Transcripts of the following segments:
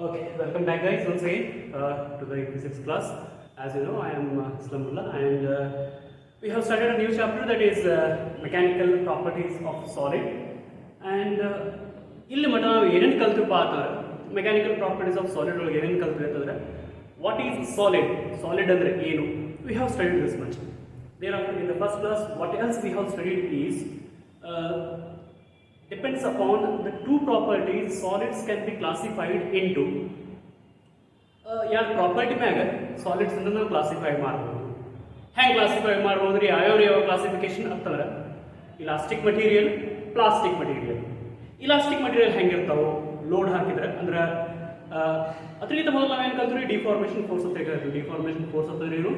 Okay, welcome back guys once again to the physics class. As you know, I am Islamullah and we have started a new chapter that is mechanical properties of solid. And ಇಲ್ಲಿ ಮಟ್ಟ ನಾವು ಏನೇನು ಕಲ್ತಿವಪ್ಪ ಅಂತಂದ್ರೆ mechanical properties of solid ಒಳಗೆ ಏನೇನು ಕಲ್ತಿವಿ ಅಂತಂದ್ರೆ what is solid, solid ಅಂದರೆ ಏನು, we have studied this much. Thereafter in the first class what else we have studied is depends upon the two properties solids can be classified into. ಯಾರು property ಮ್ಯಾಗ solids ಅನ್ನು ನಾವು classify ಮಾಡ್ಬೋದು. ಹೆಂಗೆ classify ಮಾಡ್ಬೋದ್ರಿ? ಯಾವ classification ಅಂತಂದ್ರೆ elastic material, plastic material. Elastic material ಹೆಂಗಿರ್ತಾವೆ? ಲೋಡ್ ಹಾಕಿದ್ರೆ ಅಂದ್ರೆ ಅದಕ್ಕಿಂತ ಮೊದಲು ನಾವೇನು ಕಲ್ತೀವಿ? ಡಿಫಾರ್ಮೇಷನ್ ಫೋರ್ಸ್ ಅಂತ ಹೇಳ್ತೀವಿ. ಡಿಫಾರ್ಮೇಷನ್ ಫೋರ್ಸ್ ಅಂತಂದ್ರೆ ಏನು?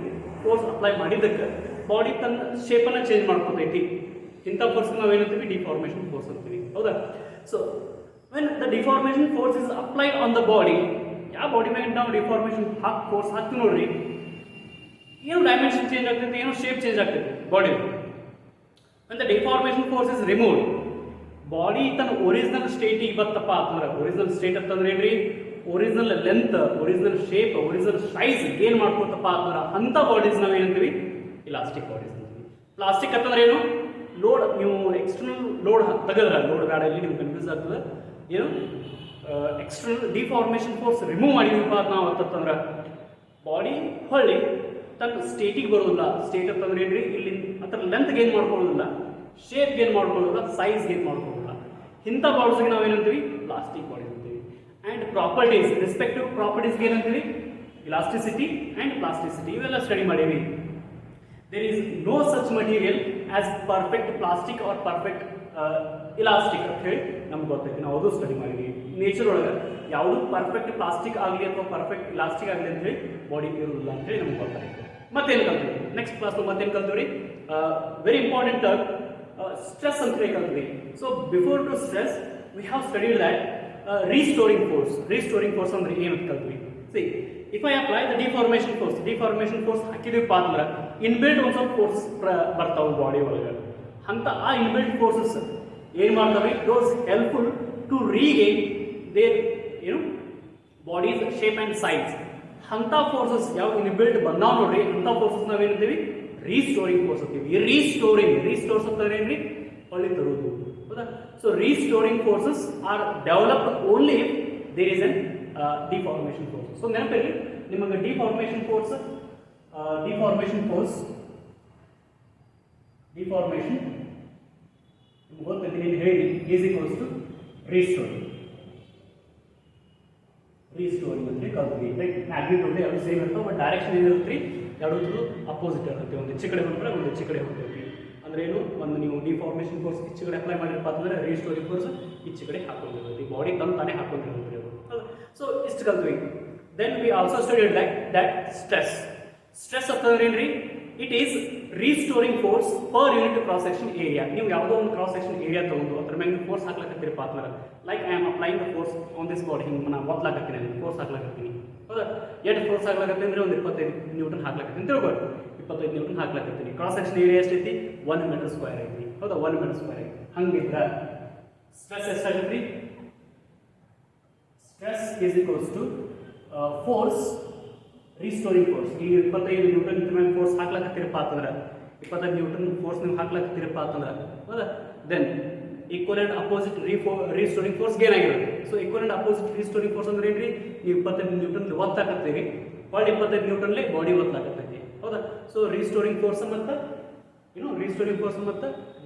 ಫೋರ್ಸ್ ಅಪ್ಲೈ ಮಾಡಿದ್ದಕ್ಕೆ ಬಾಡಿ ತನ್ನ ಶೇಪನ್ನು ಚೇಂಜ್ ಮಾಡ್ಕೊತೈತಿ. ಇಂಥ ಫೋರ್ಸ್ಗೆ ನಾವೇನಂತೀವಿ? ಡಿಫಾರ್ಮೇಷನ್ ಫೋರ್ಸ್ ಅಂತೀವಿ, ಹೌದಾ? So when the deformation force is applied on the body, ಯಾವ ಬಾಡಿ ಮೇಲೆ ನಾವು ಡಿಫಾರ್ಮೇಷನ್ ಫೋರ್ಸ್ ಹಾಕ್ತೀವಿ ನೋಡ್ರಿ, ಏನು ಡೈಮೆನ್ಷನ್ ಚೇಂಜ್ ಆಗ್ತೈತಿ, ಏನೋ ಶೇಪ್ ಚೇಂಜ್ ಆಗ್ತೈತಿ body. When the deformation force is remove, body ತನ್ನ ಒರಿಜಿನಲ್ ಸ್ಟೇಟಿಗೆ ಬತ್ತಪ್ಪ ಅಂತಂದ್ರೆ, ಒರಿಜಿನಲ್ ಸ್ಟೇಟ್ ಅಂತಂದ್ರೆ ಏನ್ರಿ? Original length, original shape, original size gain ಮಾಡ್ಕೊತಪ್ಪ ಅಂತಂದ್ರೆ ಅಂಥ ಬಾಡೀಸ್ ನಾವು ಏನಂತೀವಿ? ಇಲಾಸ್ಟಿಕ್ ಬಾಡೀಸ್ ಅಂತೀವಿ. ಪ್ಲಾಸ್ಟಿಕ್ ಅಂತಂದ್ರೆ ಏನು? ಲೋಡ್ ನೀವು ಎಕ್ಸ್ಟರ್ನಲ್ ಲೋಡ್ ತೆಗೆದ್ರೆ, ಲೋಡ್ ಗಾಡಿಯಲ್ಲಿ ನಿಮ್ಗೆ ಕನ್ಫ್ಯೂಸ್ ಆಗ್ತದೆ. ಏನು ಎಕ್ಸ್ಟರ್ನಲ್ ಡಿಫಾರ್ಮೇಷನ್ ಫೋರ್ಸ್ ರಿಮೂವ್ ಮಾಡಿದೀವಪ್ಪ ನಾವು ಅಂತಂದ್ರೆ ಬಾಡಿ ಹೊಳ್ಳಿ ತನ್ನ ಸ್ಟೇಟಿಗೆ ಬರೋದಿಲ್ಲ. ಸ್ಟೇಟ್ ಅಂತಂದ್ರೆ ಏನ್ರಿ? ಇಲ್ಲಿ ಅದರ ಲೆಂತ್ ಗೇನ್ ಮಾಡ್ಕೊಳ್ಳೋದಿಲ್ಲ, ಶೇಪ್ ಗೇನ್ ಮಾಡ್ಕೊಳ್ಳೋದಿಲ್ಲ, ಸೈಜ್ ಗೇನ್ ಮಾಡ್ಕೊಳ್ಳೋದಿಲ್ಲ. ಇಂಥ ಬಾಡೀಸ್ಗೆ ನಾವೇನಂತೀವಿ? ಪ್ಲಾಸ್ಟಿಕ್ ಬಾಡೀಸ್ ಅಂತೀವಿ. ಆ್ಯಂಡ್ ಪ್ರಾಪರ್ಟೀಸ್, ರೆಸ್ಪೆಕ್ಟಿವ್ ಪ್ರಾಪರ್ಟೀಸ್ಗೆ ಏನಂತೀವಿ? ಇಲಾಸ್ಟಿಸಿಟಿ ಆ್ಯಂಡ್ ಪ್ಲಾಸ್ಟಿಸಿಟಿ, ಇವೆಲ್ಲ ಸ್ಟಡಿ ಮಾಡೀವಿ. There is no such material as perfect plastic or perfect elastic ಅಂತ ಹೇಳಿ ನಮ್ಗೆ ಗೊತ್ತೈತಿ. ನಾವು ಅದು ಸ್ಟಡಿ ಮಾಡಿದ್ವಿ. ನೇಚರ್ ಒಳಗೆ ಯಾವುದು ಪರ್ಫೆಕ್ಟ್ ಪ್ಲಾಸ್ಟಿಕ್ ಆಗಲಿ ಅಥವಾ ಪರ್ಫೆಕ್ಟ್ ಇಲಾಸ್ಟಿಕ್ ಆಗಲಿ ಅಂತ ಹೇಳಿ ಬಾಡಿ ಇರೋದಿಲ್ಲ ಅಂತ ಹೇಳಿ ನಮ್ಗೆ ಗೊತ್ತಾಯಿತು. ಮತ್ತೇನು ಕಲ್ತೀವಿ? ನೆಕ್ಸ್ಟ್ ಕ್ಲಾಸ್ ಮತ್ತೇನು ಕಲ್ತೀವಿ? ವೆರಿ ಇಂಪಾರ್ಟೆಂಟ್ ಟರ್ಮ್ ಸ್ಟ್ರೆಸ್ ಅಂತ ಹೇಳಿ ಕಲ್ತೀವಿ. So before to stress we have studied that restoring force. Restoring force ಅಂದ್ರೆ ಏನು ಅಂತ ಕಲ್ತೀವಿ. See, if I apply the deformation force ಹಾಕಿದೀವಪ್ಪ ಅಂದ್ರೆ ಇನ್ಬಿಲ್ಟ್ ಒಂದು ಸ್ವಲ್ಪ ಫೋರ್ಸ್ ಬರ್ತಾವೆ ಬಾಡಿ ಒಳಗೆ. ಅಂತ ಆ ಇನ್ಬಿಲ್ಟ್ ಫೋರ್ಸಸ್ ಏನು ಮಾಡ್ತವೆ? Those helpful to regain their bodies shape and size. ಅಂಥ ಫೋರ್ಸಸ್ ಯಾವ ಇನ್ಬಿಲ್ಟ್ ಬಂದಾವ ನೋಡ್ರಿ, ಅಂಥ ಫೋರ್ಸಸ್ ನಾವೇನಂತೀವಿ? ರೀಸ್ಟೋರಿಂಗ್ ಫೋರ್ಸ್ ಅಂತೀವಿ. ರೀಸ್ಟೋರ್ಸ್ ಅಂತಂದ್ರೆ ಏನ್ರಿ? ಹೊಳ್ಳಿ ತರುವುದು, ಹೌದಾ? So restoring forces are developed only if there is an deformation force. So ನೆನಪಿರಲಿ ನಿಮಗೆ ಡಿಫಾರ್ಮೇಷನ್ ಫೋರ್ಸ್ ನಿಮ್ಗೆ ಗೊತ್ತೈತಿ, ನೀನು ಹೇಳಿ ಈಸ್ ಈಕ್ವಲ್ಸ್ ಟು ರೀಸ್ಟೋರಿಂಗ್ ಅಂತ ಕಲ್ತೀವಿ. ಲೈಕ್ ಮ್ಯಾಗ್ನಿಟ್ಯೂಡ್ ಎರಡು ಸೇಮ್ ಇರ್ತಾವೆ, ಬಟ್ ಡೈರೆಕ್ಷನ್ ಏನಿರುತ್ತೆ ಎರಡು ಅಪೋಸಿಟ್ ಇರುತ್ತೆ. ಒಂದು ಈಚೆ ಕಡೆ ಬಂದ್ರೆ ಒಂದು ಈಚೆ ಕಡೆ ಹೋಗ್ತೈತಿ. ಅಂದ್ರೆ ಏನು? ಒಂದು ನೀವು ಡಿಫಾರ್ಮೇಷನ್ ಫೋರ್ಸ್ ಈಚೆ ಕಡೆ ಅಪ್ಲೈ ಮಾಡಿರಪ್ಪ ಅಂತಂದ್ರೆ ರೀಸ್ಟೋರಿಂಗ್ ಫೋರ್ಸ್ ಈಚೆ ಕಡೆ ಹಾಕೊಂಡಿರ್ತೈತಿ. ಬಾಡಿ ತಾನೇ ಹಾಕೊಂಡಿರ್ತೈತಿ. ಸೊ ಇಷ್ಟು ಕಲ್ತೀವಿ. Then we also studied that stress ಅಂತಂದ್ರೆ ಏನ್ರಿ? It is restoring force per unit cross section area. ನೀವು ಯಾವುದೋ ಒಂದು ಕ್ರಾಸ್ ಸೆಕ್ಷನ್ ಏರಿಯಾ ತಗೊಂಡು ಅದ್ರ ಮೇಲೆ ನೀವು ಫೋರ್ಸ್ ಹಾಕ್ಲಕತ್ತೀರಿ partner. Like I am applying the force on this body. ಹಿಂಗೆ ನಾನು ಒತ್ತಲಾಕತ್ತೀನಿ, ಅಲ್ಲಿ ಫೋರ್ಸ್ ಹಾಕ್ಲಾಕತ್ತೀನಿ, ಹೌದಾ? ಎಷ್ಟು ಫೋರ್ಸ್ ಹಾಕ್ಲಾಕತ್ತೀನಿ ಅಂದ್ರೆ ಒಂದು 25 ನ್ಯೂಟನ್ ಹಾಕ್ಲಾಕತ್ತೀನಿ ತಿಳ್ಬೋದು. 25 ನ್ಯೂಟನ್ ಹಾಕ್ಲಾಕತ್ತೀನಿ. ಕ್ರಾಸ್ ಸೆಕ್ಷನ್ ಏರಿಯಾ ಎಷ್ಟೈತಿ? 1 ಮೀಟರ್ ಸ್ಕ್ವೇರ್ ಐತಿ, ಹೌದಾ? 1 ಮೀಟರ್ ಸ್ಕ್ವೇರ್ ಐತಿ. ಹಂಗಿದ್ರೆ ಸ್ಟ್ರೆಸ್ ಎಷ್ಟಾಗತ್ರಿ? Stress is equals to force, restoring force. ಈಗ 25 ನ್ಯೂಟನ್ ಮೇಲೆ ಫೋರ್ಸ್ ಹಾಕ್ಲಾಕತ್ತೀರಪ್ಪ ಅಂತಂದ್ರೆ, 25 ನ್ಯೂಟನ್ ಫೋರ್ಸ್ ನೀವು ಹಾಕ್ಲಾಕತ್ತೀರಪ್ಪ ಅಂತಂದ್ರೆ, ಹೌದಾ? Then equivalent opposite restoring force gain ಆಗಿರುತ್ತೆ. So equivalent opposite restoring force ಅಂದ್ರೆ ಏನ್ರಿ? ನೀವು 25 ನ್ಯೂಟನ್ ಒತ್ತಾಕತ್ತೀರಿ, ಬಾಡಿ 25 ನ್ಯೂಟನ್ಲೇ ಬಾಡಿ ಒತ್ತಾಕತ್ತೈತಿ, ಹೌದಾ? ಸೊ ರೀಸ್ಟೋರಿಂಗ್ ಫೋರ್ಸ್ ಮತ್ತು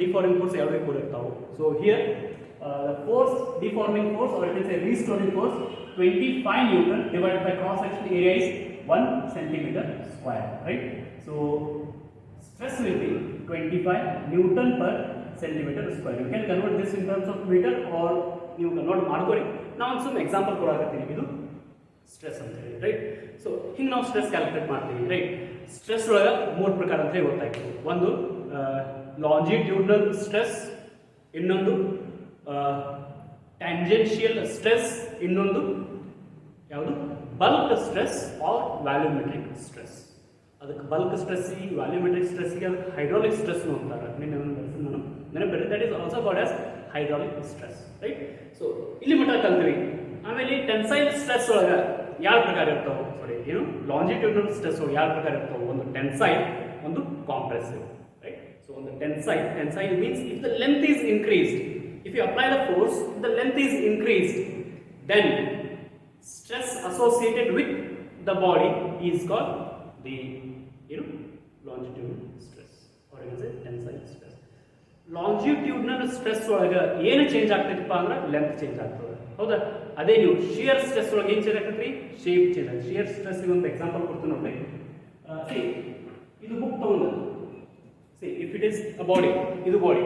ಡಿಫಾರ್ಮಿಂಗ್ ಫೋರ್ಸ್ ಎರಡು ಈಕ್ವಲ್ ಇರ್ತಾವೆ. So here the force, deforming force, or you can say restoring force, 25 Newton divided by cross section area is 1 centimeter square, right? So stress will be 25 Newton per centimeter square. You can convert this in terms of meter or you convert ಮಾಡ್ಕೊಳ್ಳಿ. ನಾವು ಒಂದು ಸುಮ್ಮನೆ example ಕೊಡಾಕತ್ತೀನಿ. ಇದು stress ಅಂತ ಹೇಳಿ, right? So ಹಿಂಗೆ ನಾವು stress calculate ಮಾಡ್ತೀವಿ, ರೈಟ್? ಸ್ಟ್ರೆಸ್ ಒಳಗೆ 3 ಪ್ರಕಾರ ಅಂತ ಹೇಳಿ ಗೊತ್ತಾಯ್ತು. ಒಂದು ಲಾಂಜಿಟ್ಯೂಡ್ನಲ್ ಸ್ಟ್ರೆಸ್, ಇನ್ನೊಂದು ಟ್ಯಾಂಜೆನ್ಷಿಯಲ್ ಸ್ಟ್ರೆಸ್, ಇನ್ನೊಂದು ಯಾವುದು? Bulk stress or volumetric stress. ಅದಕ್ಕೆ ಬಲ್ಕ್ ಸ್ಟ್ರೆಸ್ಸಿಗೆ, ವ್ಯಾಲ್ಯೂಮೆಟ್ರಿಕ್ ಸ್ಟ್ರೆಸ್ಸಿಗೆ ಅದಕ್ಕೆ ಹೈಡ್ರಾಲಿಕ್ ಸ್ಟ್ರೆಸ್ ಅಂತಾರೆ. ನೆನಪಿರಿ, that is also called as hydraulic stress, right? So ಇಲ್ಲಿ ಮಟ್ಟ ಕಲ್ತೀವಿ. ಆಮೇಲೆ ಟೆನ್ಸೈಲ್ ಸ್ಟ್ರೆಸ್ ಒಳಗ ಯಾವ ಪ್ರಕಾರ ಇರ್ತಾವೆ, ಸಾರಿ ಏನು ಲಾಂಜಿಟ್ಯೂಡಲ್ ಸ್ಟ್ರೆಸ್ ಒಳಗೆ ಯಾವ ಪ್ರಕಾರ ಇರ್ತಾವೆ, ಒಂದು ಟೆನ್ಸೈಲ್ ಒಂದು ಕಾಂಪ್ರೆಸಿವ್, ರೈಟ್. ಸೊ ಒಂದು tensile means if the length is increased, if you apply the force, the length is increased, then stress associated with the body is called the longitudinal stress, or you can say tensile stress. Longitudinal stress ಒಳಗೆ ಏನು change ಆಗ್ತೈತಪ್ಪ ಅಂದ್ರೆ length change ಆಗ್ತದೆ, ಹೌದಾ. ಅದೇ ನೀವು shear stress ಒಳಗೆ ಏನು change ಆಗ್ತೈತ್ರಿ, ಶೇಪ್ ಚೇಂಜ್ ಆಗುತ್ತೆ. ಶಿಯರ್ ಸ್ಟ್ರೆಸ್ ಒಂದು ಎಕ್ಸಾಂಪಲ್ ಕೊಡ್ತೀನಿ ನೋಡಿ. ಸಿ ಇದು ಬುಕ್ ತಗೊಂಡು, C if it is a body, ಇದು ಬಾಡಿ,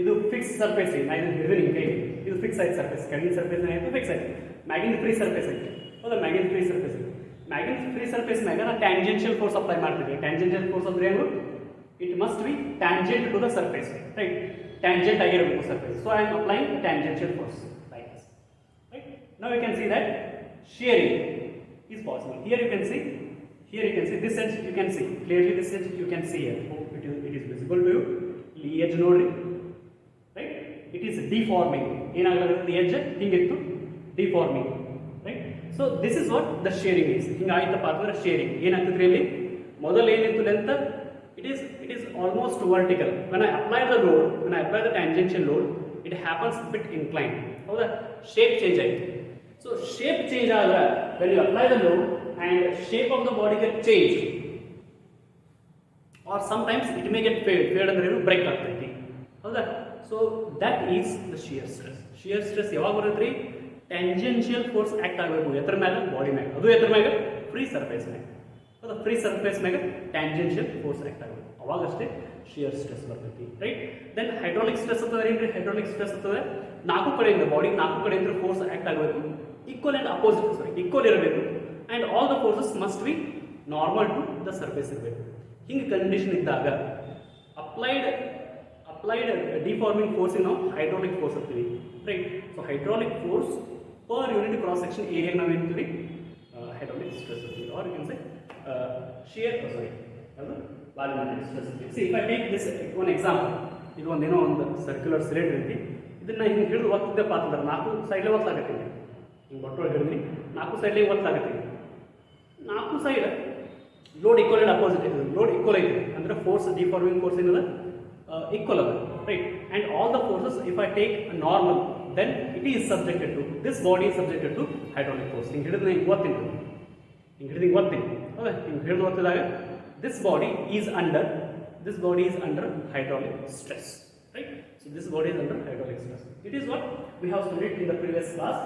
ಇದು ಫಿಕ್ಸ್ ಸರ್ಫೇಸ್ ಇದೆ, ನಾನು ಹಿಡಿದು ಕೈ, ಇದು ಫಿಕ್ಸ್ ಆಯ್ತು ಸರ್ಫೇಸ್, ಕೆಳಗಿನ ಸರ್ಫೇಸ್ ಏನಾಯ್ತು ಫಿಕ್ಸ್ ಆಯ್ತು, ಮ್ಯಾಗಿನ ಫ್ರೀ ಸರ್ಫೇಸ್ ಐತೆ, ಹೌದಾ. ಮ್ಯಾಗಿನ ಫ್ರೀ ಸರ್ಫೇಸ್ ಇದೆ, ಮ್ಯಾಗಿನ ಫ್ರೀ ಸರ್ಫೇಸ್ ಮ್ಯಾಗ ನಾವು ಟ್ಯಾಂಜೆನ್ಷಿಯಲ್ ಫೋರ್ಸ್ ಅಪ್ಲೈ ಮಾಡ್ತೀವಿ. ಟ್ಯಾಂಜೆನ್ಷಿಯಲ್ ಫೋರ್ಸ್ ಅಂದ್ರೆ ಏನು, it must be tangent to the surface, right. Tangent ಆಗಿರಬೇಕು surface. So I am applying tangential force like this, right. Now you can see that shearing is possible. Here you can see this edge, you can see clearly, this edge you can see here. It is visible to you. ಈ edge ನೋಡ್ರಿ, right. It is deforming. ಏನಾಗುತ್ತೆ edge ಹಿಂಗಿತ್ತು, deforming, right. So this is what the shearing is. ಹಿಂಗಾಯ್ತಪ್ಪ ಅಂದ್ರೆ shearing ಏನಾಗ್ತದ್ರಿ ಇಲ್ಲಿ, ಮೊದಲು ಏನಿತ್ತು length, it is almost vertical. When I apply the load, when I apply the tangential load, it happens bit inclined, ಹೌದಾ. shape change ಆಯ್ತು. So shape change ಆದ್ರೆ when you apply the load and shape of the body get changed, or sometimes it may get fade ಅಂದ್ರೆ ಏನು break ಆಗ್ತೈತಿ, ಹೌದಾ. So that is the shear stress. Shear stress ಯಾವಾಗ ಬರುತ್ತೆ, tangential force act ಆಗಬೇಕು ಎತ್ತರ ಮ್ಯಾಗ, ಬಾಡಿ ಮ್ಯಾಗ, ಅದು ಎತ್ತರ ಮ್ಯಾಗ ಫ್ರೀ ಸರ್ಫೇಸ್ ಮ್ಯಾಗ, ಹೌದಾ. ಫ್ರೀ ಸರ್ಫೇಸ್ ಮ್ಯಾಗ ಟ್ಯಾಂಜೆನ್ಷಿಯಲ್ ಫೋರ್ಸ್ ಆಕ್ಟ್ ಆಗಬೇಕು, ಅವಾಗಷ್ಟೇ ಶಿಯರ್ ಸ್ಟ್ರೆಸ್ ಬರ್ತೈತಿ, ರೈಟ್. ದೆನ್ ಹೈಡ್ರಾಲಿಕ್ ಸ್ಟ್ರೆಸ್ ಅಂತಂದ್ರೆ ಏನ್ರಿ, ಹೈಡ್ರಾಲಿಕ್ ಸ್ಟ್ರೆಸ್ ಅಂತಂದ್ರೆ ನಾಲ್ಕು ಕಡೆಯಿಂದ ಬಾಡಿ ನಾಲ್ಕು ಕಡೆಯಿಂದ ಫೋರ್ಸ್ ಆಕ್ಟ್ ಆಗಬೇಕು, equal and opposite, sorry equal ಇರಬೇಕು, and all the forces must be normal to the surface ಇರಬೇಕು. ಹಿಂಗೆ ಕಂಡೀಷನ್ ಇದ್ದಾಗ ಅಪ್ಲೈಡ್ ಡಿಫಾರ್ಮಿಂಗ್ ಫೋರ್ಸ್ ನಾವು ಹೈಡ್ರಾಲಿಕ್ ಫೋರ್ಸ್ ಅಂತೀವಿ, right. So hydraulic force per unit cross section ಏರಿಯಾಗೆ ನಾವು ಏನಂತೀವಿ, ಹೈಡ್ರಾಲಿಕ್ ಸ್ಟ್ರೆಸ್ ಅಂತೀವಿ, or you can say shear, sorry ಅದು ವಾಲ್ಯೂಮೆಟ್ರಿಕ್ ಸ್ಟ್ರೆಸ್ ಅಂತೀವಿ. See if I take this one example, ಇದು ಒಂದೇನೋ ಒಂದು ಸರ್ಕ್ಯುಲರ್ ಸಿಲಿಂಡರ್ ಐತಿ, ಇದನ್ನ ಹಿಂಗೆ ಹಿಡಿದು ಒತ್ತಿದ್ದೆ ಪಾತ್ರ ನಾಲ್ಕು ಸೈಡ್ಲೆ ಒತ್ತಲಾಗತ್ತೀನಿ, ಹಿಂಗೆ ಬಟ್ಟೊಳಗೆ ಹಿಡಿದ್ರಿ ನಾಲ್ಕು ಸೈಡ್ಲೆ ಒತ್ತಲಾಗತ್ತೀನಿ, ನಾಲ್ಕು side load equal and opposite, load equal ಐತಿ ಅಂದ್ರೆ ಫೋರ್ಸ್ ಡಿಫಾರ್ಮಿಂಗ್ ಫೋರ್ಸ್ ಏನದ equal ಅದ, right. And all the forces, if I take a normal, then it is subjected to, this body is subjected to hydraulic force. ಹಿಂಗೆ ಹಿಡಿದ್ರೆ ಹಿಂಗೆ ಒತ್ತೀನಿ, ಹೌದಾ. ಹಿಂಗೆ ಹಿಡಿದು ಒತ್ತಿದಾಗ this body is under hydraulic stress, right. So this body is under hydraulic stress. It is what we have studied in the previous class.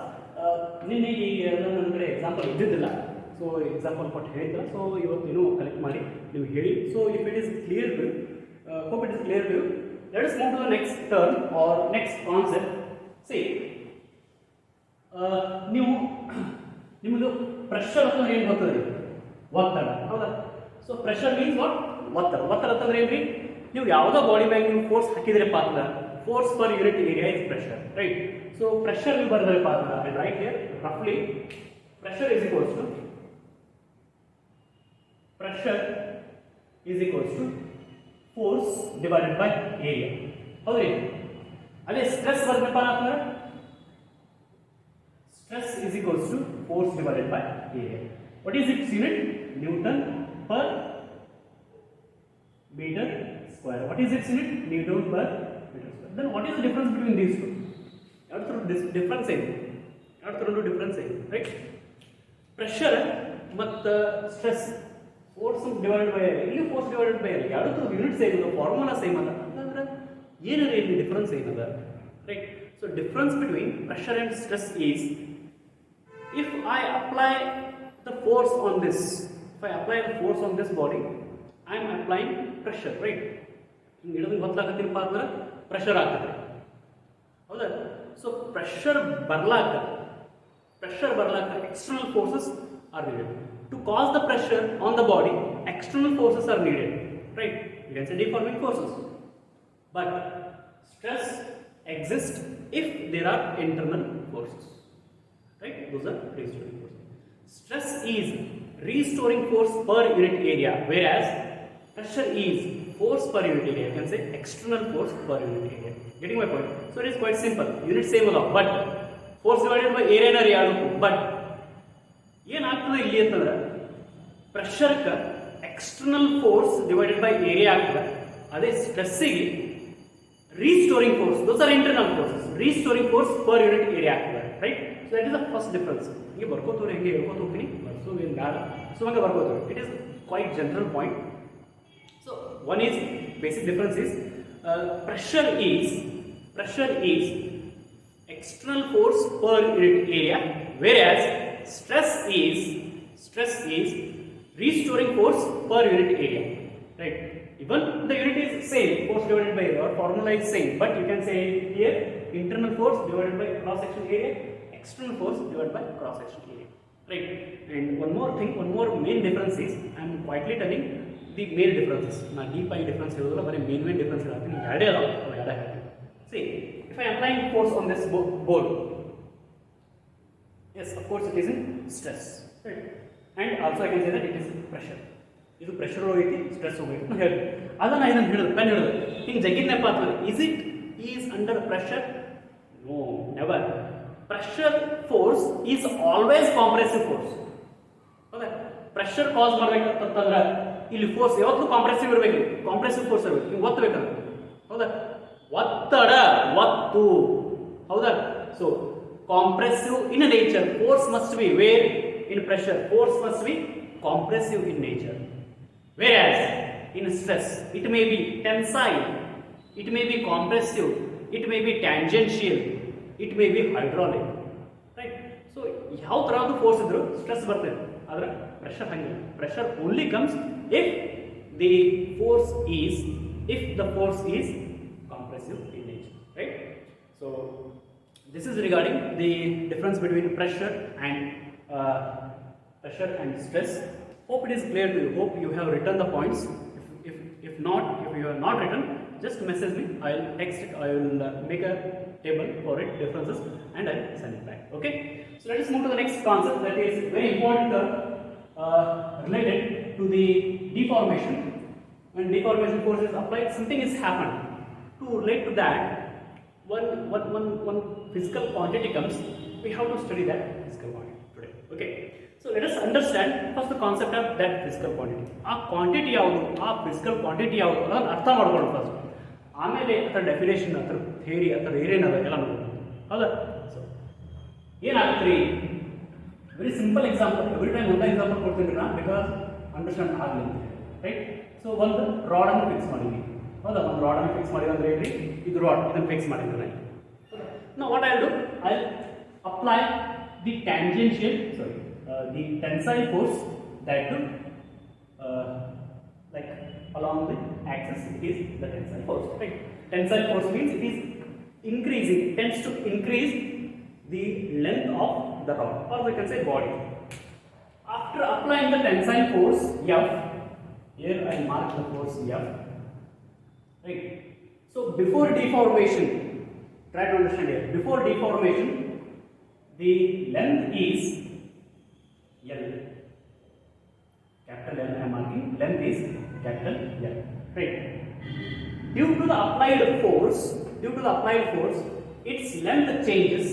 ನಿನ್ನೆ ಈ ನನ್ನ ಕಡೆ ಎಕ್ಸಾಂಪಲ್ ಇದ್ದಿದ್ದಿಲ್ಲ, ಸೊ ಎಕ್ಸಾಂಪಲ್ ಕೊಟ್ಟು ಹೇಳಿದ್ರೆ, ಸೊ ಇವತ್ತು ಕಲೆಕ್ಟ್ ಮಾಡಿ ನೀವು ಹೇಳಿ. So if it is clear to, hope it is clear to you. Let us move to the next term or next concept. See, ನೀವು ನಿಮ್ಮದು ಪ್ರೆಷರ್ ಅಂತಂದ್ರೆ ಏನು ಗೊತ್ತದ್ರಿ, ಒತ್ತಡ, ಹೌದಾ. ಸೊ ಪ್ರೆಷರ್ ಮೀನ್ಸ್ ವಾಟ್, ಒತ್ತಡ ಅಂತಂದ್ರೆ ಏನ್ರಿ, ನೀವು ಯಾವುದೋ ಬಾಡಿ ಮ್ಯಾಗ ನೀವು ಫೋರ್ಸ್ ಹಾಕಿದ್ರಪ್ಪ ಅಂದ್ರೆ force per unit area is pressure, right. So pressure ನೀವು ಬರೆದ್ರಪ್ಪ ಅಂದ್ರೆ ರೈಟ್ ಹಿಯರ್ ರಫ್ಲಿ pressure is equals to force divided by area, ಹೌದ್ರಿ. ಅದೇ ಸ್ಟ್ರೆಸ್ ಬರ್ಬೇಕಪ್ಪ ಅಂತಂದ್ರೆ stress is equals to force divided by area. What is its unit, newton per metre square. What is its unit, newton per metre square. Then what is the difference between these two, ಎರಡು difference ಇದೆ, right. Pressure ಮತ್ತು stress, force divided by area, ಇಲ್ಲಿ force divided by area, ಎರಡು unit same ಅದ, formula same ಅದ, ಅಂತಂದ್ರೆ ಏನಾರ ಇಲ್ಲಿ ಡಿಫರೆನ್ಸ್ ಏನದ, right. So difference between pressure and stress is, if I apply the force on this, body, I am applying pressure, right. ಹಿಂಗೆ ಹಿಡಿದು ಗೊತ್ತಾಗತ್ತೀನಪ್ಪ ಅಂದ್ರೆ ಪ್ರೆಷರ್ ಆಗ್ತದೆ, ಹೌದಾ. ಸೊ ಪ್ರೆಷರ್ ಬರ್ಲಾಕ external forces are needed. To cause the pressure on the body, external forces are needed, right. You can say deforming forces, but stress exists if there are internal forces, right. Those are restoring forces. Stress is restoring force per unit area, whereas pressure is force per unit area. You can say external force per unit area. Getting my point? So it is quite simple. Unit same along, but force divided by ಏರಿಯಾನ ರೀ ಆಡಬೇಕು. But ಏನಾಗ್ತದೆ ಇಲ್ಲಿ ಅಂತಂದ್ರೆ ಪ್ರೆಷರ್ಗೆ external force divided by area ಆಗ್ತದೆ. ಅದೇ ಸ್ಟ್ರೆಸ್ಸಿಗೆ restoring force, those are internal forces, restoring force per unit area ಆಗ್ತದೆ, right. So that is the first difference. ಹಿಂಗೆ ಬರ್ಕೋತವ್ರೆ, ಹೆಂಗೆ ಹೇಳ್ಕೊತ ಹೋಗ್ತೀನಿ, ಸೊ ಏನು ಬೇಡ, ಸೊ ಹಂಗೆ ಬರ್ಕೋತವ್ರೆ. It is quite general point. So one is basic difference is pressure is external force per unit area, whereas stress is restoring force per unit area, right. Even the unit is same, force divided by area, or formula is same, but you can say here internal force divided by cross section area, external force divided by cross section area, right. And one more thing, one more main difference is, I am quietly telling the main differences. Na deep I difference ಹೇಳೋದಿಲ್ಲ, ಬರೀ main difference ಹೇಳ್ತೀನಿ. ಎರಡೇ ಅದಾವ, ಅವು ಎರಡೇ ಹೇಳ್ತೀನಿ. See, if I am applying force on this board, yes, of course it is in stress, right. And also I can say that it is pressure. ಇದು pressure ಹೋಗೈತಿ, stress ಹೋಗೈತಿ ಅಂತ ಹೇಳಿ ಅದನ್ನ ಇದನ್ನು ಹಿಡಿದು ಪೆನ್ ಹಿಡಿದು ಹಿಂಗೆ ಜಗ್ಗಿದ್ನಪ್ಪ ಅಂತಂದ್ರೆ is under pressure? No, never. Pressure force is always compressive force. ಹೌದಾ? ಪ್ರೆಷರ್ ಕಾಸ್ ಮಾಡ್ಬೇಕಂತಂದ್ರೆ ಇಲ್ಲಿ ಫೋರ್ಸ್ ಯಾವತ್ತೂ ಕಾಂಪ್ರೆಸಿವ್ ಇರಬೇಕು, ಕಾಂಪ್ರೆಸಿವ್ ಫೋರ್ಸ್ ಇರಬೇಕು, ಹಿಂಗೆ ಒತ್ತಬೇಕಂದ್ರೆ. ಹೌದಾ? ಒತ್ತಡ, ಒತ್ತು. ಹೌದಾ? So compressive in nature, force must be where in pressure, force must be compressive in nature, whereas in stress it may be tensile, it may be compressive, it may be tangential, it may be hydraulic, right. So ಯಾವ ತರಹದ force ಇದ್ರು stress ಬರ್ತದೆ, ಆದ್ರೆ pressure ಹಂಗಿಲ್ಲ. Pressure only comes if the force is compressive in nature, right. So this is regarding the difference between pressure and stress. Hope it is clear to you. Hope you have written the points. If not, if you have not written, just message me. I will text it. I will make a table for it, differences, and I will send it back. Okay. So let us move to the next concept that is very important, related to the deformation. When deformation force is applied, something is happened. To relate to that, one physical quantity comes. We have to study that physical quantity today. Okay. So let us understand first the concept of that physical quantity. ಆ quantity ಯಾವುದು, ಆ physical quantity ಯಾವುದು ಅದನ್ನು ಅರ್ಥ ಮಾಡ್ಕೊಳ್ಳೋಣ first. ಆಮೇಲೆ ಅದರ definition, ಅದರ ಥಿಯರಿ, ಅದರ ಏನೇನದ ಎಲ್ಲ ನೋಡೋಣ. ಹೌದಾ? ಸೊ ಏನಾಗುತ್ತೆ ರೀ, very simple example. Every time ಒಂದೇ ಎಕ್ಸಾಂಪಲ್ ಕೊಡ್ತೀನಿ ನಾನು, ಬಿಕಾಸ್ ಅಂಡರ್ಸ್ಟ್ಯಾಂಡ್ ಆಗಲಿ ಅಂತ ಹೇಳಿ, ರೈಟ್. ಸೊ ಒಂದು ರಾಡನ್ನು ಫಿಕ್ಸ್ ಮಾಡಿದ್ವಿ. ಹೌದಾ? ಒಂದು ರಾಡನ್ನು ಫಿಕ್ಸ್ ಮಾಡಿದ್ರೆ ಅಂದ್ರೆ ಹೇಳ್ರಿ, ಇದು ರಾಡ್, ಇದನ್ನು ಫಿಕ್ಸ್ ಮಾಡಿದ್ರೆ ನಾನು. Now what I will do, I will apply the the tensile force that like along the axis, it is the tensile force, right. Tensile force means it is increasing, tends to increase the length of the rod, or we can say body. After applying the tensile force F, here I mark the force F, right. So before deformation, try to understand here, before deformation the length is L, capital L I am marking, length is capital L, right. Due to the applied force, its length changes,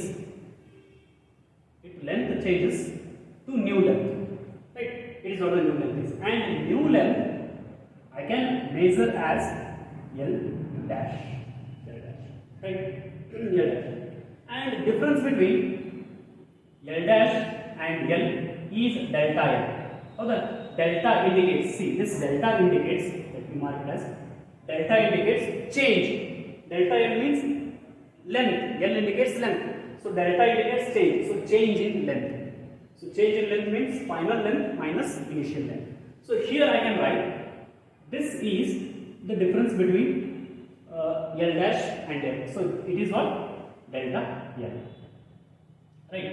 to new length, right. It is what the new length is, and new length I can measure as L dash, right. L dash, and difference between L dash and L is delta L. So the delta indicates, see this delta indicates, let me mark it as, delta indicates change. Delta L means length, L indicates length. So delta indicates change, so change in length. So change in length means final length minus initial length. So here I can write, this is the difference between L dash and L. So it is what? Delta L, right.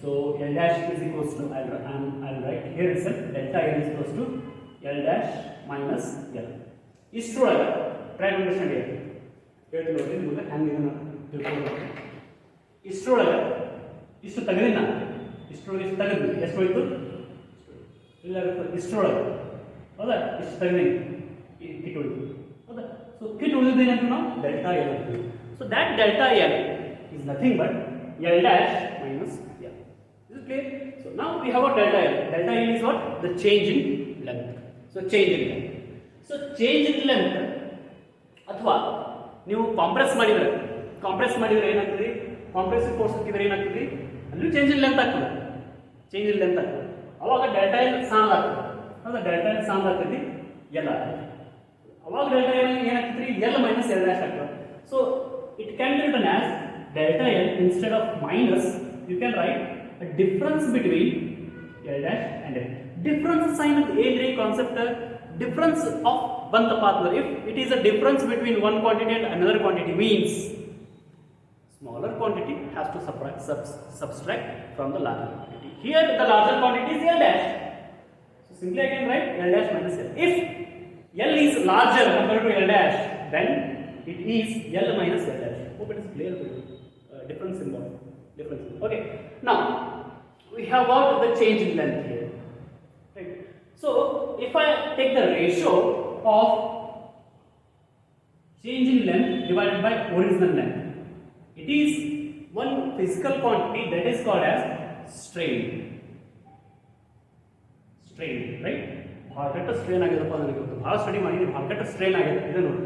So L dash is equals to, I'll write here itself, delta L is equals to L dash minus L. ಇಷ್ಟರೊಳಗೆ try to understand here. ಹೇಳ್ತೀನಿ ನೋಡಿ ಮುಂದೆ ಹ್ಯಾಂಗೆ ಇದನ್ನು ತಿಳ್ಕೊಂಡು. ಇಷ್ಟರೊಳಗೆ ಇಷ್ಟು ತೆಗೆದಿ ನಾನು, ಇಷ್ಟರೊಳಗೆ ಇಷ್ಟು ತೆಗೆದ್ವಿ, ಎಷ್ಟು ಹೋಯ್ತು? ಇಲ್ಲ ಇಷ್ಟರೊಳಗೆ, ಹೌದಾ? ಇಷ್ಟು ತೆಗೆದಿ ಕಿಟ್ ಉಳಿದು, ಹೌದಾ? ಸೊ ಕಿಟ್ ಉಳಿದಿದ್ದೇನೆ ಅಂತ ನಾವು ಡೆಲ್ಟಾ ಎಲ್ ಅಂತೀವಿ. So that delta L is nothing but L dash minus L. Is it clear? So now we have a delta L. Delta L is what? The change in length. So change in length. So change in length ಅಥವಾ ನೀವು compress ಮಾಡಿದ್ರೆ ಏನಾಗ್ತದೆ? Compressive force ಹಾಕಿದ್ರೆ ಏನಾಗ್ತದೆ? ಅಲ್ಲಿ change in length ಆಗ್ತದೆ. ಅವಾಗ delta L ಸಾಂಗ್ ಆಗ್ತದೆ. ಹೌದಾ? ಡೆಲ್ಟಾ ಎಲ್ ಸಾಂಗ್ ಆಗ್ತದೆ ಎಲ್ ಆಗ್ತದೆ. ಅವಾಗ ಡೆಲ್ಟಾ ಎಲ್ ಏನಾಗ್ತದೆ? ಎಲ್ ಮೈನಸ್ ಎಲ್ ಡ್ಯಾಶ್ ಆಗ್ತದೆ. So it can be written as delta L instead of minus you can write a difference between L dash and L. Difference sign of A concept difference of one partner. If it is a difference between one quantity and another quantity means smaller quantity has to subtract from the larger quantity. Here the larger quantity is L dash. So simply I can write L dash minus L. If L is larger compared to L dash, then it is L minus L dash. Hope it is clear to you. Difference symbol. Okay. Now we have got the change in length here. Right. So if I take the ratio of change in length divided by original length, it is one physical quantity that is called as strain. Right? ಭಾಳ strain ಆಗಿದಪ್ಪ ನನಗೆ ಗೊತ್ತು. ಭಾಳ study ಮಾಡಿದ್ದೀನಿ. ಭಾಳ strain ಆಗಿದೆ. ಇದೆ ನೋಡಿ.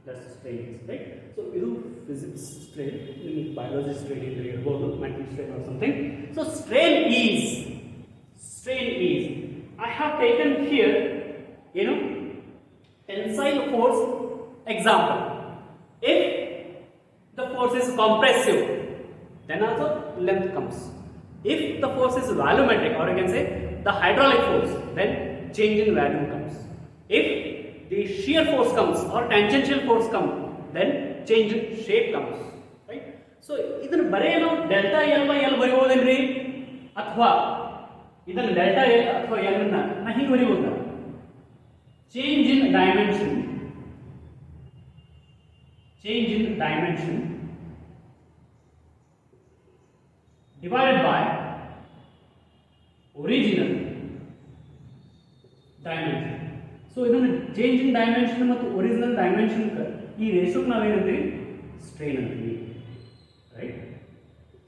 That's strain, right? So ಇದು physics strain, biology strain into irbodu, mental strain or something. So strain is I have taken here tensile force example. If the force is compressive, then also length comes. If the force is volumetric, or you can say the hydraulic force, then change in volume comes. If the shear force comes or tangential force comes, then change in shape comes, right? So ಇದನ್ನು ಬರೆಯಲು delta L by L ಬರೆಯಬಹುದೇನ್ರಿ? ಅಥವಾ ಇದನ್ನು delta L ಅಥವಾ L ಅನ್ನ ಹೀಗೆ ಬರೆಯಬಹುದು. change in dimension divided by original dimension. So ಇದನ್ನು change in dimension ಮತ್ತು ಒರಿಜಿನಲ್ ಡೈಮೆನ್ಷನ್ ಈ ರೇಷಿಯೋಗೆ ನಾವೇನಂತೀವಿ? ಸ್ಟ್ರೈನ್ ಅಂತೀವಿ, right?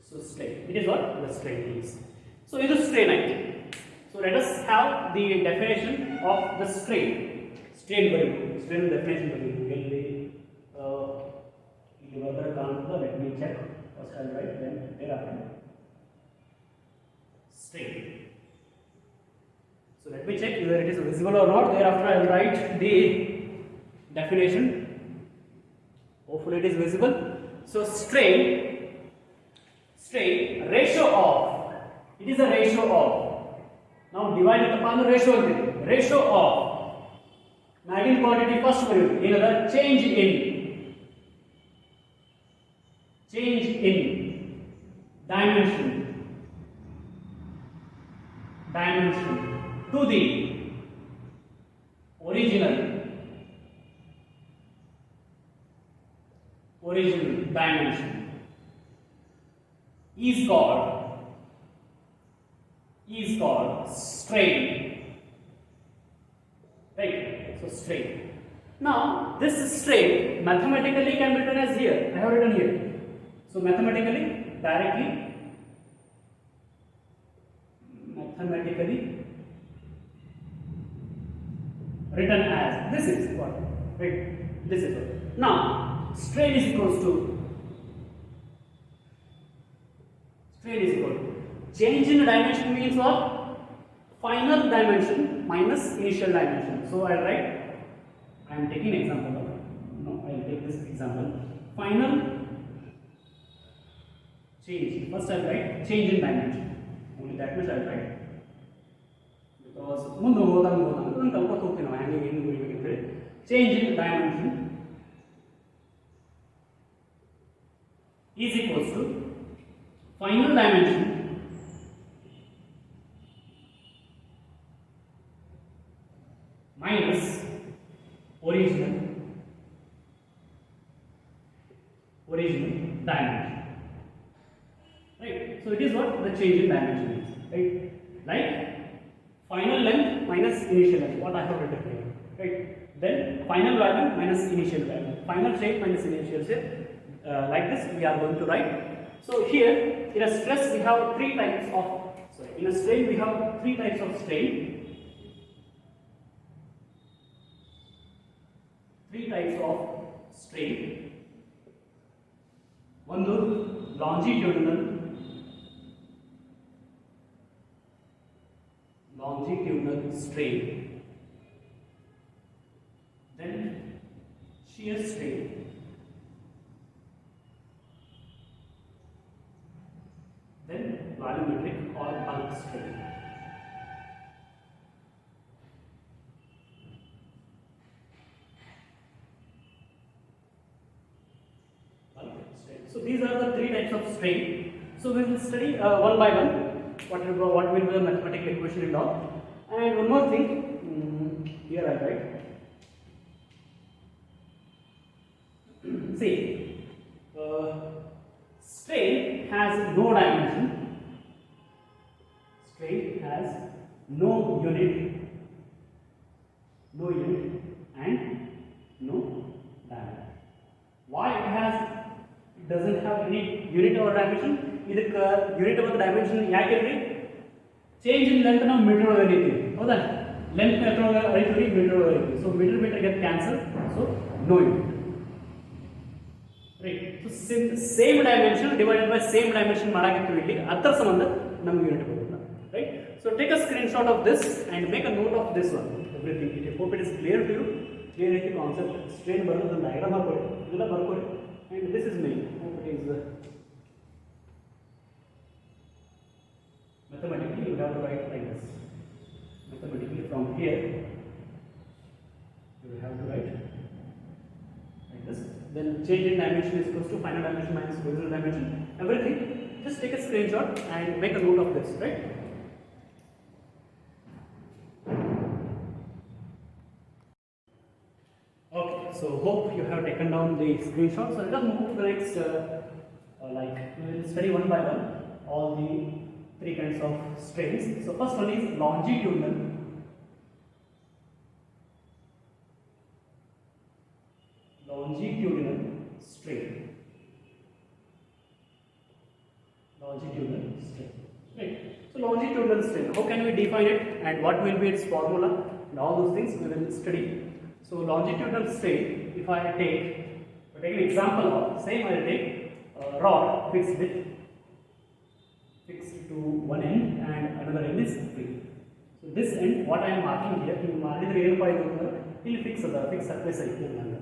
So strain, it is what the strain is. So ಇದು ಸ್ಟ್ರೈನ್ ಆಯ್ತು. So let us have the definition of the strain. Strain ಬರೀಬೇಕು. Strain definition ಬರೀಬೇಕು. ಎಲ್ಲಿ ಇಲ್ಲಿ ಹೊರಗಡೆ ಕಾಣುತ್ತೋ let me check. First I write then thereafter strain. So let me check whether it is visible or not. Thereafter I will write the definition. Hopefully it is visible. So strain ratio of, it is a ratio of. Now divide it upon the ratio. Ratio of magnitude quantity first value. Another change in dimension to the original dimension is called strain, right? So strain. Now this strain mathematically can be written as here. I have written here. So mathematically written as this is what, right? This is what. Now strain is equals to change in dimension means what? Final dimension minus initial dimension. So I write, I am taking example of, no, I will take this example. Final change. First I will write change in dimension. Only that much I will write. Because ಮುಂದೆ ಹೋದಂಗೆ ನಾನು ಕಲ್ಪಕ್ಕೆ ಹೋಗ್ತೀನಿ ನಾವು ಹೆಂಗೆ ಏನು ಬರೀಬೇಕಂತೇಳಿ. Change in dimension is equals to final dimension minus original dimension, right? So it is what the change in dimension is, right? Like final length minus initial length, what I have written here, right? Then final value minus initial value, final shape minus initial shape, like this we are going to write. So here in a stress we have three types of, sorry, in a strain we have three types of strain. Three types of strain. One longitudinal strain, then shear strain, then volumetric or bulk strain. So these are the three types of strain. So we will study one by one what will be the mathematical equation and all. And one more thing, here I write. See, strain has no dimension. Strain has no unit, and no dimension. Why it doesn't have any unit or dimension? ಇದಕ್ಕೆ unit ಮತ್ತು dimension ಯಾಕೆ ಇಲ್ರಿ? Change in length ನಾವು metre ಒಳಗೆ ಅಳಿತೀವಿ, ಹೌದಾ? Length method ಒಳಗೆ ಅಳಿತೀವಿ, ಮೀಟರ್ ಒಳಗೆ ಅಳಿತೀವಿ. So metre get cancel, so no unit. Right. So same dimension divided by same dimension ಮಾಡಾಕಿರ್ತೀವಿ ಇಲ್ಲಿ, ಅದರ ಸಂಬಂಧ ನಮಗೆ ಯೂನಿಟ್ ಬರೋದಿಲ್ಲ. Right. So take a screenshot of this and make a note of this one, everything. It hope it is clear to you. Clear ಐತಿ concept. Strain ಬರೋದು diagram ಹಾಕೋರಿ, ಇದೆಲ್ಲ ಬರ್ಕೋರಿ. And this is main. Hope it is mathematically you have to write like this. Mathematically from here you have to write like this. Then change in dimension is equals to final dimension minus original dimension. Everything. Just take a screenshot and make a note of this. Right. Okay, so hope you have taken down the screenshot. So let us move to the next, like we will study one by one all the three kinds of strains. So first one is longitudinal strain. Right. So longitudinal strain, how can we define it and what will be its formula and all those things we will study. So longitudinal strain, if I take an example of, same I will take a rod fixed to one end and another end is free. So this end, what I am marking here, you ಮಾಡಿದ್ರೆ ಏನು point ಹೋಗ್ತದೆ, ಇಲ್ಲಿ fix ಅದ, fix surface ಐತಿ ಅಂದ್ರೆ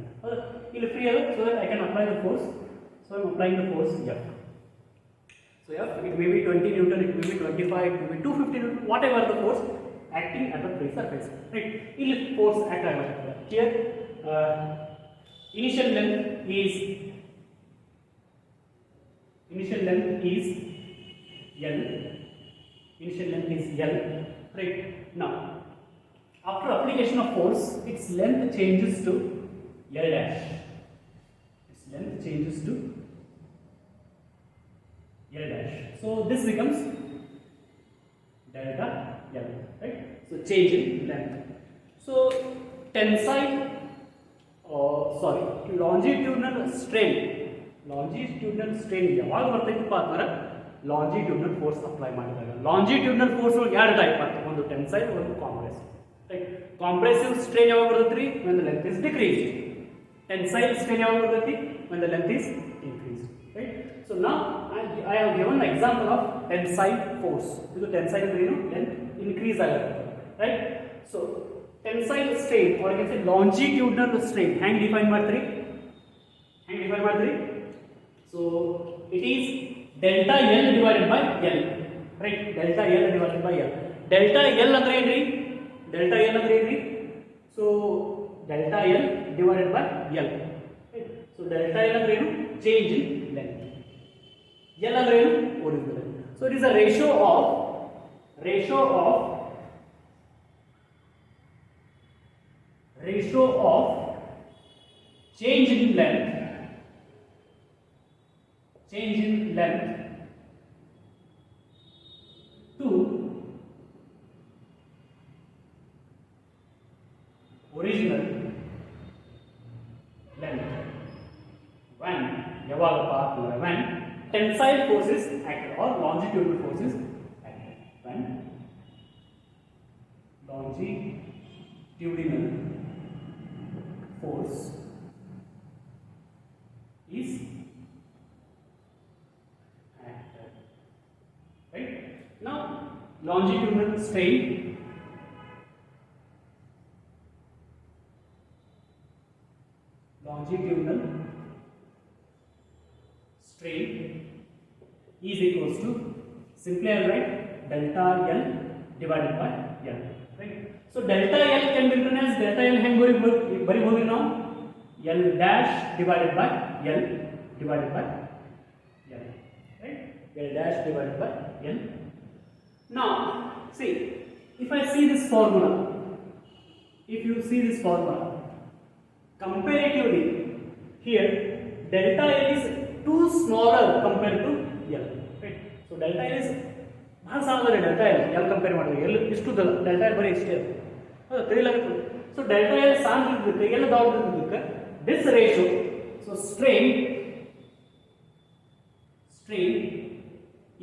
ಇಲ್ಲಿ free ಅದ, so that I can apply the force. So I am applying the force F. So F, it may be 20 Newton, it may be 25, it may be 250 Newton, whatever the force acting at the free surface. Right? ಇಲ್ಲಿ force act ಆಗುತ್ತೆ. Here initial length is L. Initial length is L. Right. Now, after application of force, its length changes to L dash. So this becomes delta L. Right. So change in length. So tensile, longitudinal strain ಯಾವಾಗ ಬರ್ತೈತಪ್ಪ ಅಂದ್ರೆ longitudinal force apply ಮಾಡಿದಾಗ. Longitudinal force ಎರಡು type ಆಗ್ತದೆ, ಒಂದು tensile, ಒಂದು compressive. Right. Compressive strain ಯಾವಾಗ ಬರ್ತೈತ್ರಿ? when the length is decreased. Tensile strain ಯಾವಾಗ ಬರ್ತೈತಿ? when the length is increased. Right. So now I have given the example of tensile force. ಇದು tensile ಅಂದ್ರೆ ಏನು? length increase ಆಗುತ್ತೆ. Right. So tensile strain or you can say longitudinal strain hang define ಮಾಡ್ತೀರಿ? So it is delta L divided by L. Right. Delta L divided by L. Delta L ಅಂದ್ರೆ ಏನ್ರಿ? So delta L divided by L. Right. So delta L ಅಂದ್ರೆ ಏನು? Change in length. L ಅಂದ್ರೆ ಏನು? Original length. So it is a ratio of change in length to original length when tensile force is acted or longitudinal force is acted. When longitudinal force is acted. Right? Now, longitudinal strain. Longitudinal strain is equals to, simply I'll write delta L divided by L. Right? So delta L can be written as delta L hang bari now L dash divided by L divided by L. Right? L dash divided by L. Now, see, if I see this formula, comparatively, here delta L is too smaller compared to L. Right? So delta L is bhal smaller delta L compare ಮಾಡಿದ್ರೆ L ಇಷ್ಟು delta L ಬರೀ ಇಷ್ಟೇ ಅದು ತಿಳಿಲಾಗುತ್ತೆ. So delta L ಸಣ್ಣ ಇದ್ದಕ್ಕೆ L ದೊಡ್ಡದಿದ್ದಕ್ಕೆ this ratio, so strain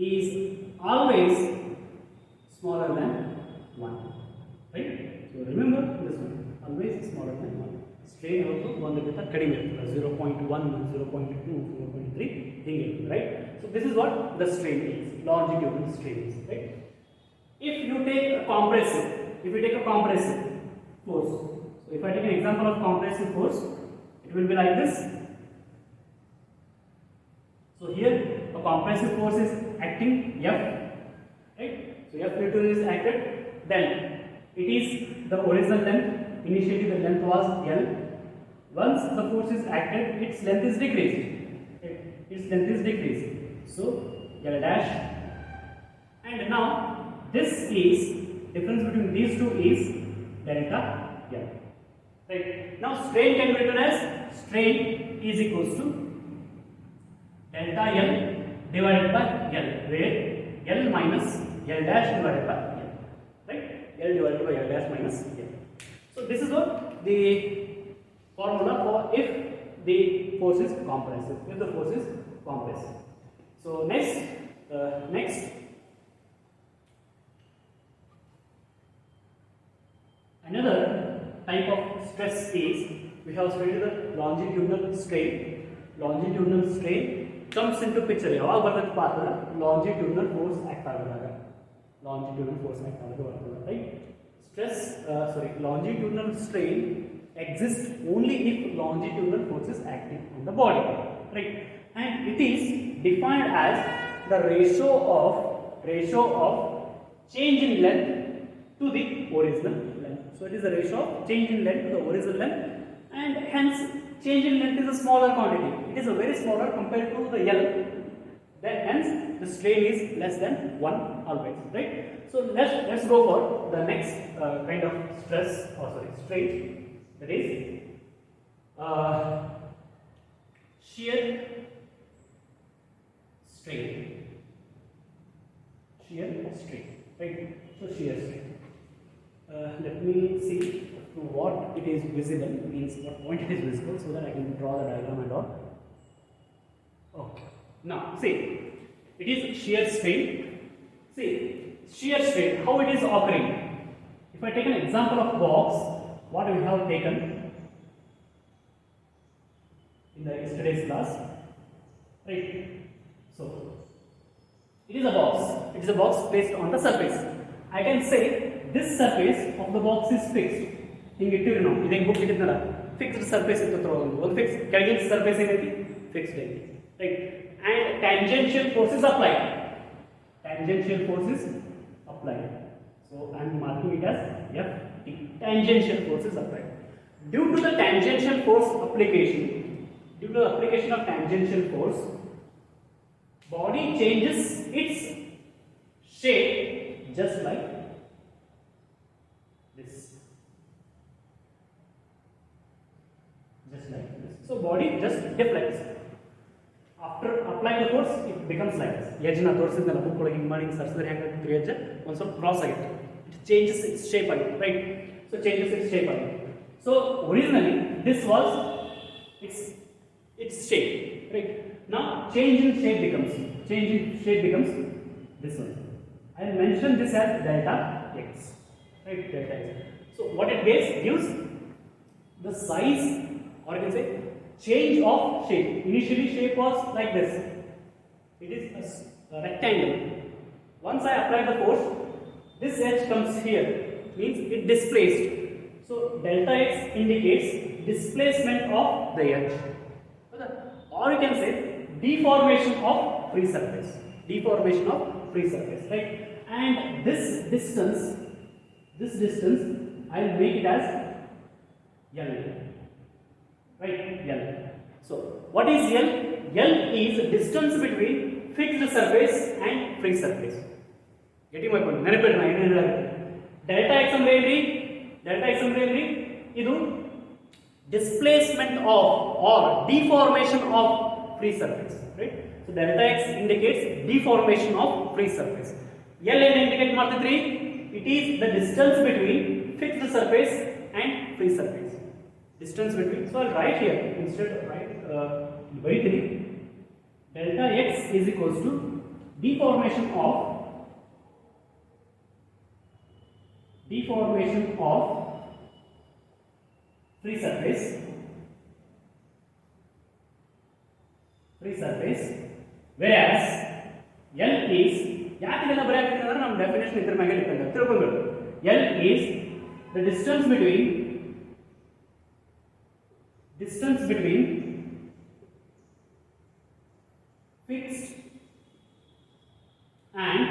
is always smaller than 1. Right? So remember this one, always smaller than 1. Strain also ಒಂದಕ್ಕಿಂತ ಕಡಿಮೆ ಇರ್ತದೆ 0.1 0.2 0.3 ಹಿಂಗೆ ಇರ್ತದೆ. Right? So this is what the strain is, longitudinal strain is. Right? If you take a compressive force, so if I take an example of compressive force, it will be like this. So here a compressive force is acting F, right? So F is acted, then it is the original length. Initially the length was L. Once the force is acted, its length is decreased. So L dash, and now this is difference between these two is delta L. Right? Now strain can be written as strain is equals to delta L divided by L, where L minus L dash divided by L. Right? L divided by L dash minus L. So this is what the formula for if the force is compressive. So next, another type of stress is, we have studied the longitudinal strain. Longitudinal strain comes into picture. ಯಾವಾಗ ಬರ್ತದೆ ಪಾತ್ರ longitudinal force act ಆಗುವಾಗ right? Longitudinal strain exists only if longitudinal force is acting on the body, right? And it is defined as the ratio of change in length to the original length. So it is the ratio of change in length to the original length, and hence change in length is a smaller quantity. It is a very smaller compared to the L. Then hence the strain is less than 1 always, right? So let's go for the next kind of strain, that is shear strain, right? So shear strain. Let me see to what it is visible, means what point it is visible, so that I can draw the diagram and all. Okay. Now see, it is shear strain. See, shear strain, how it is occurring. If I take an example of box, what we have taken in the yesterday's class, right? So it is a box. It is a box placed on the surface. I can say this surface of the box is fixed. Hinge ittiru now. Idu book ittidnala. Fixed surface into throw one fixed. Keಳಗಿನ surface ಏನೈತಿ fixed ಐತಿ. Right? And tangential force is applied. So I am marking it as Ft. Tangential force is applied. Due to the tangential force application, of tangential force, body changes its shape just like this. So body just deflects. After applying the force, it becomes like this. Edge na ತೋರಿಸಿದ್ನಲ್ಲ book ಒಳಗೆ ಹಿಂಗೆ ಮಾಡಿ ಸರ್ಸಿದ್ರೆ ಹೆಂಗೆ ಆಗ್ತದೆ edge ಒಂದು ಸ್ವಲ್ಪ cross ಆಗುತ್ತೆ. It changes its shape again, right? So changes its shape again. So originally this was its shape, right? Now change in shape becomes this one. I will mention this as delta x, right? Delta x. So what it gives the size, or you can say change of shape. Initially shape was like this. It is a rectangle. Once I apply the force, this edge comes here, means it displaced. So delta x indicates displacement of the edge, or you can say deformation of free surface. Deformation of free surface, right? And this distance I will make it as L, right? L. So what is L? L is distance between fixed surface and free surface. Getting my point? Delta x ಅಂದ್ರೆ ಇದು displacement of or deformation of free surface, right? So delta x indicates deformation of free surface. L ಏನು indicate ಮಾಡ್ತಿದ್ರಿ? It is the distance between fixed surface and free surface. Distance between. So I'll write here instead of write delta x is equals to deformation of free surface whereas L is ಯಾಕೆಲ್ಲ ಬರೆಯಬೇಕು ಅಂದ್ರೆ ನಮ್ಮ definition ಇದರ ಮೇಲೆ depend ಆಗುತ್ತೆ ತಿಳ್ಕೊಬೇಕು. L is the distance between fixed and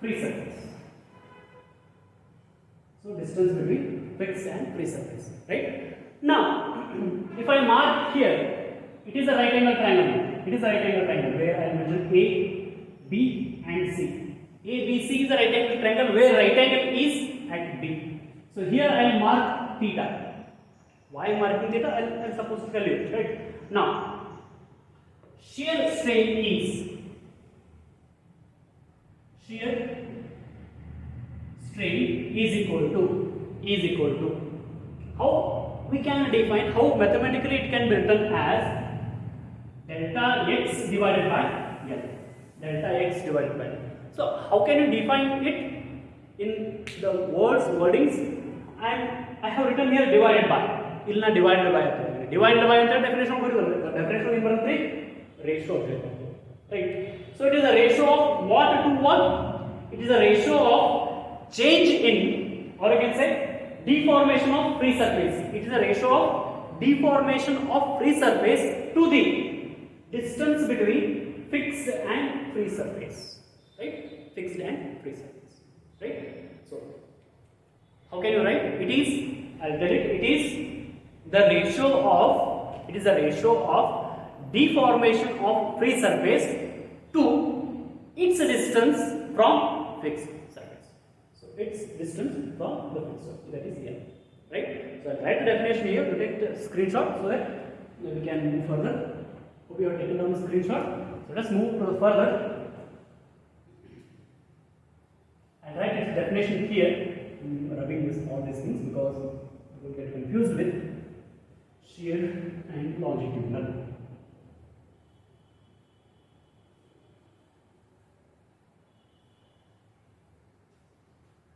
free surface. So distance between fixed and free surface, right? Now if I mark here, it is a right angle triangle. Where I mentioned A, B and C. A, B, C is a right angle triangle where right angle is at B. So here I will mark theta. Why marking theta? I'll suppose to tell you, right? Now shear strain is equal to how we can define, how mathematically it can be written as delta x divided by L. So how can you define it in the wordings? And I have written here divided by. Illna divided by anta definition in barathre ratio, right? So it is a ratio of what to what? It is a ratio of change in, or you can say deformation of free surface. It is a ratio of deformation of free surface to the distance between fixed and free surface, right? Right? So how can you write? I'll tell it. It is the ratio of deformation of free surface to its distance from fixed surface. So its distance from the fixed surface, that is here, right? So I'll write the definition here to take the screenshot so that we can move further. Hope you have taken down the screenshot. So let's move further. I'll write its definition here. I'm rubbing all these things because you will get confused with shear and longitudinal.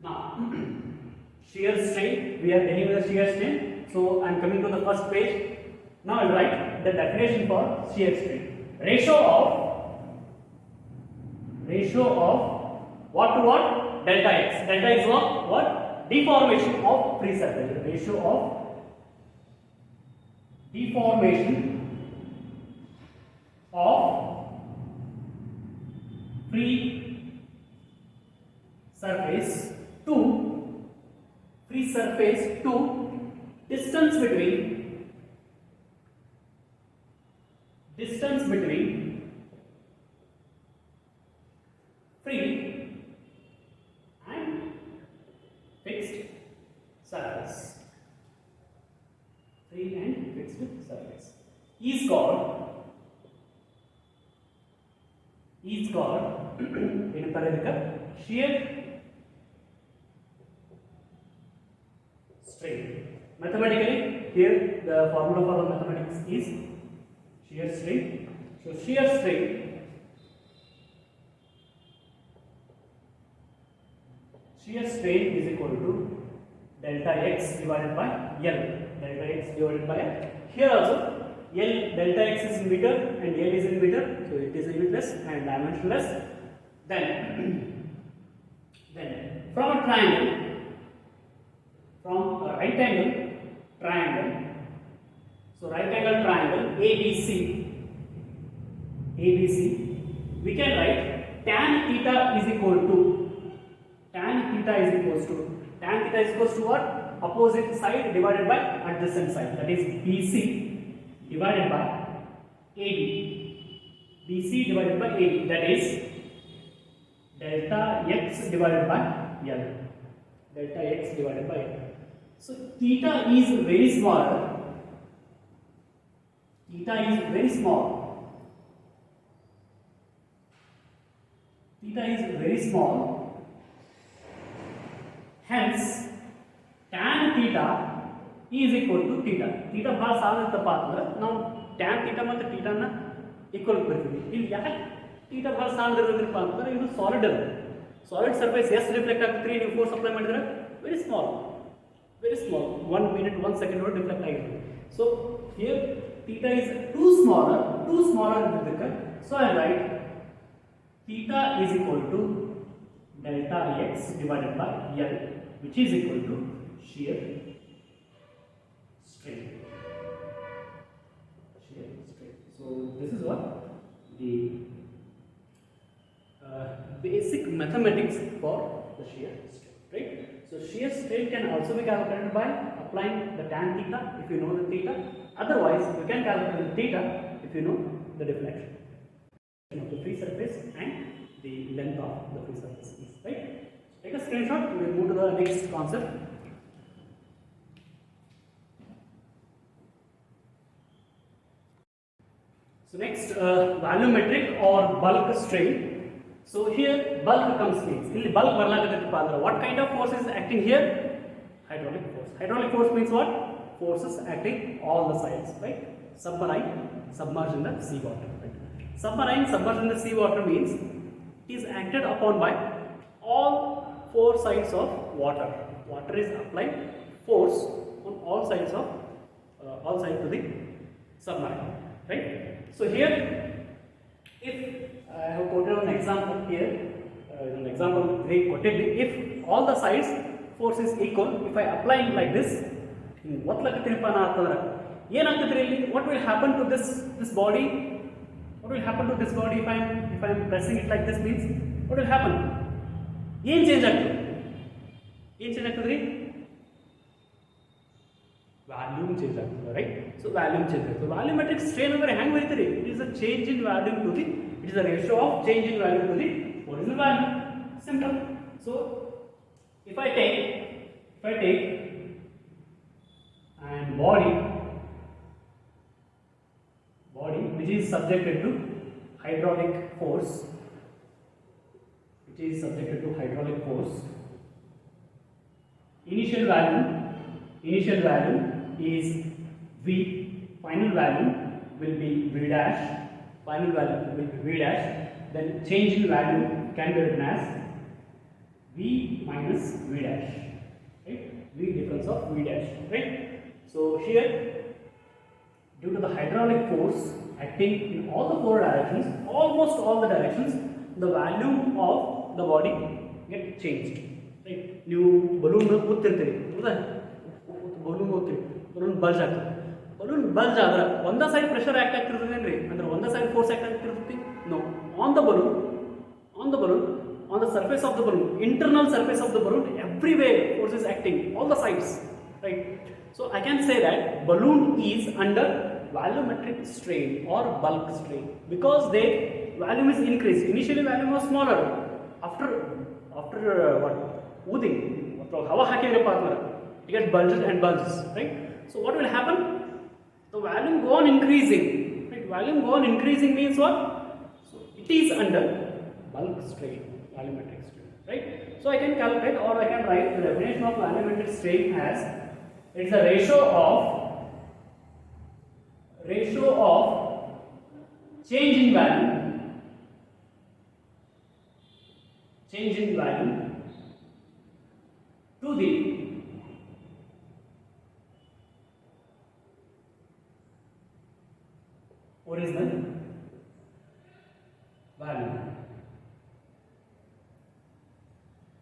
Now, shear strain, we are dealing with the shear strain. So I am coming to the first page. Now I will write the definition for shear strain. Ratio of what to what? Delta x. Delta x what? Deformation of free surface. Ratio of deformation of free surface to distance between free and fixed surface. Is called shear strain. Mathematically, here the formula for the mathematics is shear strain So shear strain is equal to delta x divided by L. Delta x divided by L. Here also L, delta x is in meter and L is in meter, so it is limitless and dimensionless. Then from a triangle, from a right angle triangle, so right angle triangle ABC, we can write tan theta is equal to what? Opposite side divided by adjacent side, that is BC divided by AD. BC divided by AD, that is delta x divided by L. Delta x divided by L. So theta is very small. Theta is very small. Hence tan theta is equal to theta. Theta ಭಾಳ ಸಾಲ ಇತ್ತಪ್ಪ ಅಂದ್ರೆ ನಾವು tan theta ಮತ್ತು theta ನ equal ಬರ್ತೀವಿ. ಇಲ್ಲಿ ಯಾಕೆ theta ಭಾಳ ಸಾಲ ಇರೋದ್ರಪ್ಪ ಅಂದ್ರೆ ಇದು ಸಾಲಿಡ್ ಅದ. ಸಾಲಿಡ್ ಸರ್ಫೇಸ್ ಎಷ್ಟು ರಿಫ್ಲೆಕ್ಟ್ ಆಗ್ತೈತ್ರಿ ನೀವು ಫೋರ್ಸ್ ಅಪ್ಲೈ ಮಾಡಿದ್ರೆ ವೆರಿ ಸ್ಮಾಲ್ 1 minute 1 second ಒಳಗೆ ರಿಫ್ಲೆಕ್ಟ್ ಆಗಿರುತ್ತೆ. So here theta is too smaller ಇದ್ದಕ್ಕೆ so I write theta is equal to delta x divided by L, which is equal to shear strain. So this is what the basic mathematics for the shear strain, right? So shear strain can also be calculated by applying the tan theta if you know the theta. Otherwise, you can calculate the theta if you know the deflection of the free surface and the length of the free surface is, right? Take a screenshot. We will move to the next concept. So next, volumetric or bulk strain. So here bulk comes in. ಇಲ್ಲಿ bulk ಬರ್ಲಾಗತ್ತಪ್ಪ ಅಂದ್ರೆ what kind of force is acting here? Hydraulic force. Hydraulic force means what? Forces acting all the sides, right? Submarine submerged in the sea water, right? Submarine submerged in the sea water means it is acted upon by all four sides of water. Water is applied force on all sides to the submarine, right? So here, if I have quoted an example here, very quoted. If all the sides force is equal, if I apply it like this, what will happen to this body? What will happen to this body if I am pressing it like this? Means what will happen? ಏನು change ಆಗ್ತದೆ ರೀ? Volume change ಆಗ್ತದೆ, right? So volume change ಆಗ್ತದೆ. Volumetric strain ಅಂದ್ರೆ ಹೆಂಗೆ ಬರೀತೀರಿ? It is a change in volume to the it is a ratio of change in volume to the original value. Simple. So if I take and body which is subjected to hydraulic force, initial value is V, final value will be V dash, then change in value can be written as V minus V dash, right? V difference of V dash, right? So here, due to the hydraulic force acting in all the four directions, almost all the directions, the volume of the body get changed, right? ನೀವು balloon ಕೂತಿರ್ತೀರಿ, ಹೌದಾ? Balloon bulge ಆಗ್ತದೆ. Balloon bulge ಆದ್ರೆ ಒಂದ side pressure act ಆಗ್ತಿರ್ತದೇನ್ರಿ? ಅಂದ್ರೆ ಒಂದ side force act ಆಗ್ತಿರ್ತೈತಿ? No. On the balloon, on the surface of the balloon, internal surface of the balloon, everywhere force is acting, all the sides, right? So I can say that balloon is under volumetric strain or bulk strain because their volume is increased. Initially volume was smaller. After what? Oothing, hawa hakidreppa andra it gets bulges and bulges, right? So what will happen? The volume go on increasing, right? Volume go on increasing means what? So it is under bulk strain, volumetric strain, right? So I can calculate or I can write the definition of volumetric strain as it is a ratio of change in value, change in value to the original value.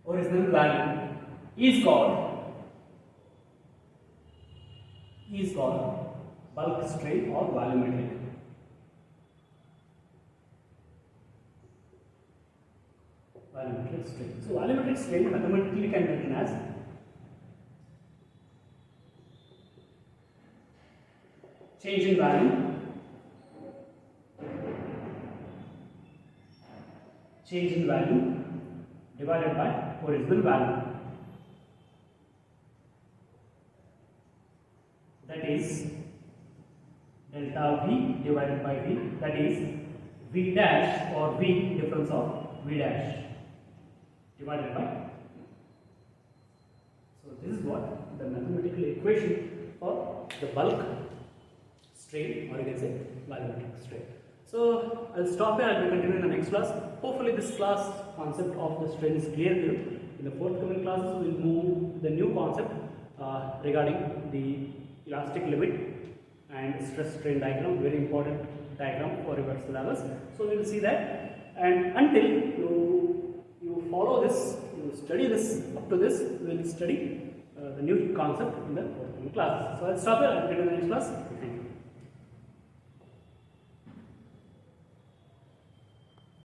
Original value is called bulk strain or volumetric. Volumetric strain. So volumetric strain mathematically can be written as change in value divided by original value. That is delta V divided by V, that is V dash or V difference of V dash divided by. So this is what the mathematical equation for the bulk strain, or you can say volumetric strain. So I'll stop here. I'll be continuing in the next class. Hopefully this class concept of the strain is clear to you. In the forthcoming classes we'll move to the new concept regarding the elastic limit and stress strain diagram, very important diagram for reversal analysis. So we will see that, and until you follow this, you study this, up to this we will study the new concept in the forthcoming classes. So I'll stop here. I'll continue in the next class. Thank you.